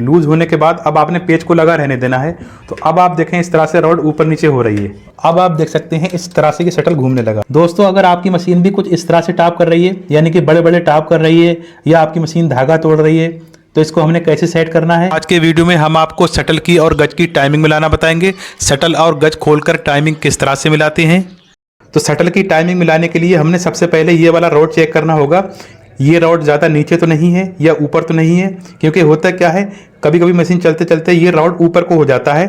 Loose होने के बाद अब आपने पेज को लगा रहने देना है। तो अब आप देखें इस तरह से रॉड ऊपर नीचे हो रही है। अब आप देख सकते हैं इस तरह से कि शटल घूमने लगा। दोस्तों अगर आपकी मशीन भी कुछ इस तरह से टाप कर रही है, यानी कि बड़े बड़े टाप कर रही है, या आपकी मशीन धागा तोड़ रही है, तो इसको हमने कैसे सेट करना है। आज के वीडियो में हम आपको शटल की और गज की टाइमिंग मिलाना बताएंगे। शटल और गज खोलकर टाइमिंग किस तरह से मिलाते हैं। तो शटल की टाइमिंग मिलाने के लिए हमने सबसे पहले ये वाला रॉड चेक करना होगा। ये रॉड ज़्यादा नीचे तो नहीं है या ऊपर तो नहीं है, क्योंकि होता क्या है कभी कभी मशीन चलते चलते ये रॉड ऊपर को हो जाता है।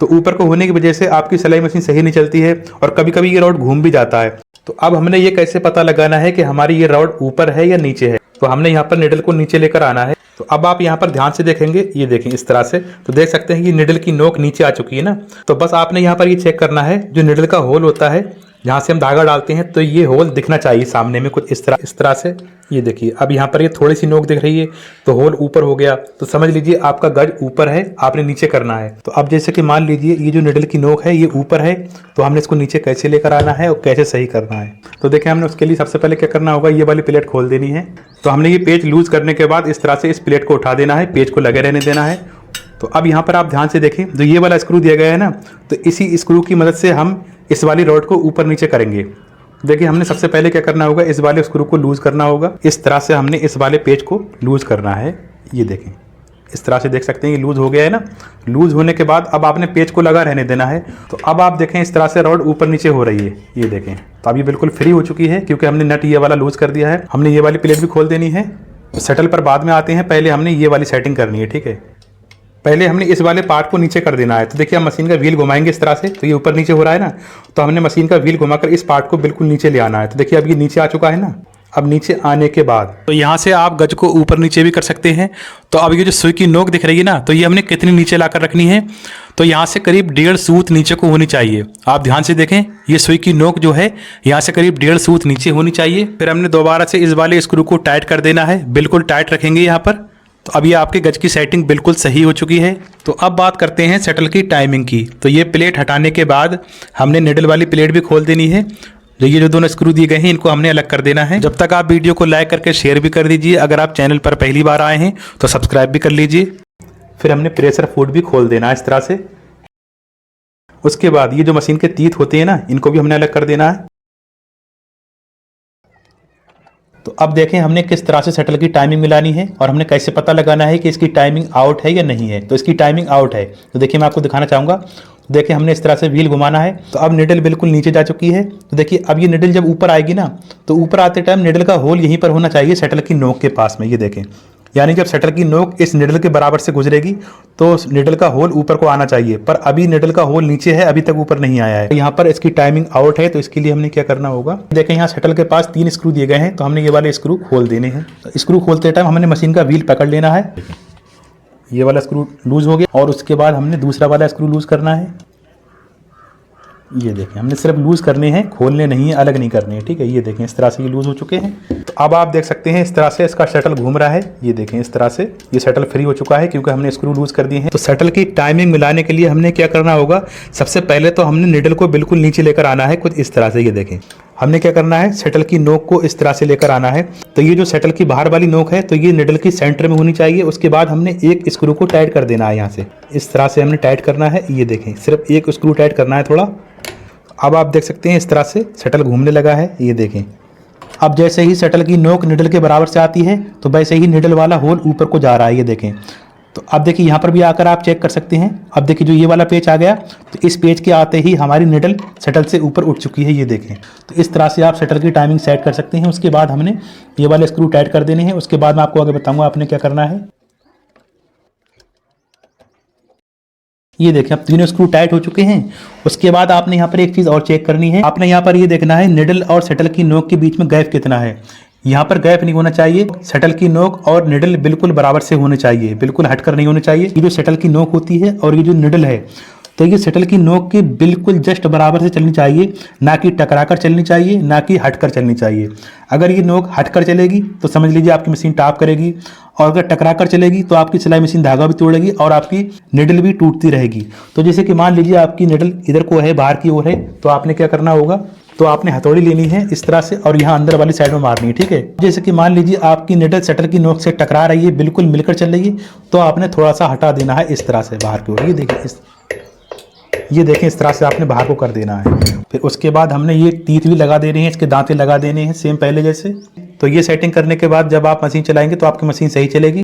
तो ऊपर को होने की वजह से आपकी सिलाई मशीन सही नहीं चलती है और कभी कभी ये रॉड घूम भी जाता है। तो अब हमने ये कैसे पता लगाना है कि हमारी ये रॉड ऊपर है या नीचे है। तो हमने यहाँ पर निडल को नीचे लेकर आना है। तो अब आप यहाँ पर ध्यान से देखेंगे, ये देखें इस तरह से, तो देख सकते हैं कि निडल की नोक नीचे आ चुकी है ना। तो बस आपने यहाँ पर ये चेक करना है, जो निडल का होल होता है जहाँ से हम धागा डालते हैं, तो ये होल दिखना चाहिए सामने में कुछ इस तरह से। ये देखिए अब यहाँ पर ये थोड़ी सी नोक दिख रही है तो होल ऊपर हो गया, तो समझ लीजिए आपका गज ऊपर है, आपने नीचे करना है। तो अब जैसे कि मान लीजिए ये जो निडल की नोक है ये ऊपर है, तो हमने इसको नीचे कैसे लेकर आना है और कैसे सही करना है। तो देखिए हमने उसके लिए सबसे पहले क्या करना होगा, ये वाली प्लेट खोल देनी है। तो हमने ये पेज लूज करने के बाद इस तरह से इस प्लेट को उठा देना है, पेज को लगे रहने देना है। तो अब यहाँ पर आप ध्यान से देखें, जो ये वाला स्क्रू दिया गया है ना, तो इसी स्क्रू की मदद से हम इस वाली रॉड को ऊपर नीचे करेंगे। देखिए हमने सबसे पहले क्या करना होगा, इस वाले स्क्रू को लूज करना होगा। इस तरह से हमने इस वाले पेज को लूज करना है। ये देखें इस तरह से, देख सकते हैं ये लूज हो गया है ना। लूज होने के बाद अब आपने पेज को लगा रहने देना है। तो अब आप देखें इस तरह से रॉड ऊपर नीचे हो रही है। ये देखें तो अब ये बिल्कुल फ्री हो चुकी है, क्योंकि हमने नट ये वाला लूज कर दिया है। हमने ये वाली प्लेट भी खोल देनी है। शटल पर बाद में आते हैं, पहले हमने ये वाली सेटिंग करनी है। ठीक है, पहले हमने इस वाले पार्ट को नीचे कर देना है। तो देखिए हम मशीन का व्हील घुमाएंगे इस तरह से, तो ये ऊपर नीचे हो रहा है ना, तो हमने मशीन का व्हील घुमाकर इस पार्ट को बिल्कुल नीचे ले आना है। तो देखिए अब ये नीचे आ चुका है ना। अब नीचे आने के बाद तो यहाँ से आप गज को ऊपर नीचे भी कर सकते हैं। तो अब ये जो सुई की नोक दिख रही है ना, तो ये हमने कितनी नीचे लाकर रखनी है, तो यहाँ से करीब 1.5 सूत नीचे को होनी चाहिए। आप ध्यान से देखें, ये सुई की नोक जो है यहाँ से करीब 1.5 सूत नीचे होनी चाहिए। फिर हमने दोबारा से इस वाले स्क्रू को टाइट कर देना है, बिल्कुल टाइट रखेंगे यहाँ पर। तो अब ये आपके गज की सेटिंग बिल्कुल सही हो चुकी है। तो अब बात करते हैं शटल की टाइमिंग की। तो ये प्लेट हटाने के बाद हमने निडल वाली प्लेट भी खोल देनी है। जो ये जो दोनों स्क्रू दिए गए हैं इनको हमने अलग कर देना है। जब तक आप वीडियो को लाइक करके शेयर भी कर दीजिए। अगर आप चैनल पर पहली बार आए हैं तो सब्सक्राइब भी कर लीजिए। फिर हमने प्रेशर फूड भी खोल देना है इस तरह से। उसके बाद ये जो मशीन के तीत होते हैं ना, इनको भी हमने अलग कर देना है। तो अब देखें हमने किस तरह से शटल की टाइमिंग मिलानी है और हमने कैसे पता लगाना है कि इसकी टाइमिंग आउट है या नहीं है। तो इसकी टाइमिंग आउट है, तो देखिए मैं आपको दिखाना चाहूँगा। देखिए हमने इस तरह से व्हील घुमाना है। तो अब निडल बिल्कुल नीचे जा चुकी है। तो देखिए अब ये निडल जब ऊपर आएगी ना, तो ऊपर आते टाइम निडल का होल यहीं पर होना चाहिए, शटल की नोक के पास में। ये देखें, यानी जब शटल की नोक इस निडल के बराबर से गुजरेगी तो निडल का होल ऊपर को आना चाहिए, पर अभी निडल का होल नीचे है, अभी तक ऊपर नहीं आया है। यहाँ पर इसकी टाइमिंग आउट है। तो इसके लिए हमने क्या करना होगा, देखें यहाँ शटल के पास 3 स्क्रू दिए गए हैं, तो हमने ये वाले स्क्रू खोल देने हैं। स्क्रू खोलते टाइम हमने मशीन का व्हील पकड़ लेना है। ये वाला स्क्रू लूज हो गया और उसके बाद हमने दूसरा वाला स्क्रू लूज करना है। ये देखें हमने सिर्फ लूज करने हैं, खोलने नहीं है, अलग नहीं करने हैं। ठीक है, ये देखें इस तरह से ये लूज हो चुके हैं। तो अब आप देख सकते हैं इस तरह से इसका शटल घूम रहा है। ये देखें इस तरह से ये शटल फ्री हो चुका है, क्योंकि हमने स्क्रू लूज कर दिए हैं। तो शटल की टाइमिंग मिलाने के लिए हमने क्या करना होगा, सबसे पहले तो हमने निडल को बिल्कुल नीचे लेकर आना है, कुछ इस तरह से। ये देखें हमने क्या करना है, शटल की नोक को इस तरह से लेकर आना है। तो ये जो शटल की बाहर वाली नोक है, तो ये निडल की सेंटर में होनी चाहिए। उसके बाद हमने एक स्क्रू को टाइट कर देना है, यहाँ से इस तरह से हमने टाइट करना है। ये देखें सिर्फ एक स्क्रू टाइट करना है थोड़ा। अब आप देख सकते हैं इस तरह से शटल घूमने लगा है। ये देखें अब जैसे ही शटल की नोक निडल के बराबर से आती है, तो वैसे ही निडल वाला होल ऊपर को जा रहा है। ये देखें, तो अब देखिए यहाँ पर भी आकर आप चेक कर सकते हैं। अब देखिए जो ये वाला पेज आ गया, तो इस पेज के आते ही हमारी निडल शटल से ऊपर उठ चुकी है। ये देखें, तो इस तरह से आप शटल की टाइमिंग सेट कर सकते हैं। उसके बाद हमने ये वाले स्क्रू टाइट कर देने हैं। उसके बाद मैं आपको आगे बताऊँगा आपने क्या करना है। ये देखें अब 3 स्क्रू टाइट हो चुके हैं। उसके बाद आपने यहाँ पर एक चीज़ और चेक करनी है। आपने यहाँ पर ये देखना है निडल और शटल की नोक के बीच में गैप कितना है। यहाँ पर गैप नहीं होना चाहिए। शटल की नोक और निडल बिल्कुल बराबर से होने चाहिए, बिल्कुल हटकर नहीं होने चाहिए। ये जो शटल की नोक होती है और ये जो निडल है, तो ये शटल की नोक की बिल्कुल जस्ट बराबर से चलनी चाहिए, ना कि टकराकर चलनी चाहिए, ना कि हटकर चलनी चाहिए। अगर ये नोक हटकर चलेगी तो समझ लीजिए आपकी मशीन टाप करेगी, और अगर टकराकर चलेगी तो आपकी सिलाई मशीन धागा भी तोड़ेगी और आपकी निडल भी टूटती रहेगी। तो जैसे कि मान लीजिए आपकी निडल इधर को है, बाहर की ओर है, तो आपने क्या करना होगा, तो आपने हथौड़ी लेनी है इस तरह से और यहाँ अंदर वाली साइड में मारनी है, ठीक है। जैसे कि मान लीजिए आपकी निडल शटर की नोक से टकरा रही है, बिल्कुल मिलकर चल रही है, तो आपने थोड़ा सा हटा देना है इस तरह से बाहर की ओर। ये देखें इस तरह से आपने बाहर को कर देना है। फिर उसके बाद हमने ये तीत भी लगा देने हैं, इसके दांते लगा देने हैं सेम पहले जैसे। तो ये सेटिंग करने के बाद जब आप मशीन चलाएंगे तो आपकी मशीन सही चलेगी।